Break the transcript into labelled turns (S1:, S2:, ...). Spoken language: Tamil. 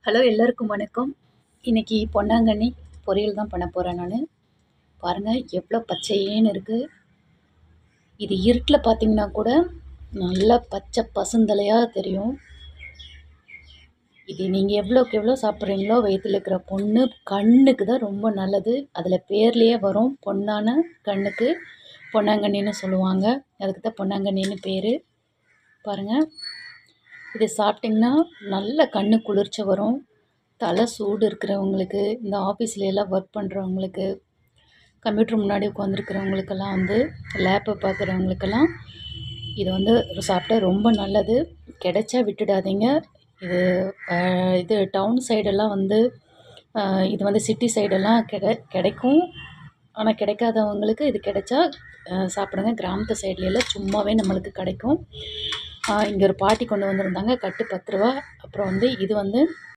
S1: ஹலோ எல்லோருக்கும் வணக்கம். இன்றைக்கி பொன்னாங்கண்ணி பொரியல் தான் பண்ண போகிறேன் நான். பாருங்கள் எவ்வளோ பச்சையேன்னு இருக்குது. இது இருட்டில் பார்த்திங்கன்னா கூட நல்லா பச்சை பசுந்தலையாக தெரியும். இது நீங்கள் எவ்வளோக்கு எவ்வளோ சாப்பிட்றீங்களோ வயிற்றில் இருக்கிற பொண்ணு கண்ணுக்கு தான் ரொம்ப நல்லது. அதில் பேர்லேயே வரும், பொன்னான கண்ணுக்கு பொன்னாங்கண்ணின்னு சொல்லுவாங்க. அதுக்கு தான் பொன்னாங்கண்ணின்னு பேர். பாருங்கள், இது சாப்பிட்டிங்கன்னா நல்ல கண்ணு குளிர்ச்சி வரும். தலை சூடு இருக்கிறவங்களுக்கு, இந்த ஆஃபீஸில் எல்லாம் ஒர்க் பண்ணுறவங்களுக்கு, கம்ப்யூட்டர் முன்னாடி உட்காந்துருக்கிறவங்களுக்கெல்லாம் லேப்பை பார்க்குறவங்களுக்கெல்லாம் இது சாப்பிட்டா ரொம்ப நல்லது. கிடைச்சா விட்டுடாதீங்க. இது இது டவுன் சைடெல்லாம் இது சிட்டி சைடெல்லாம் கிடைக்கும். ஆனால் கிடைக்காதவங்களுக்கு இது கிடைச்சா சாப்பிடுங்க. கிராமத்து சைட்லெல்லாம் சும்மாவே நம்மளுக்கு கிடைக்கும். இங்கே ஒரு பாட்டி கொண்டு வந்திருந்தாங்க. கட்டு 10 ரூபா. அப்புறம் இது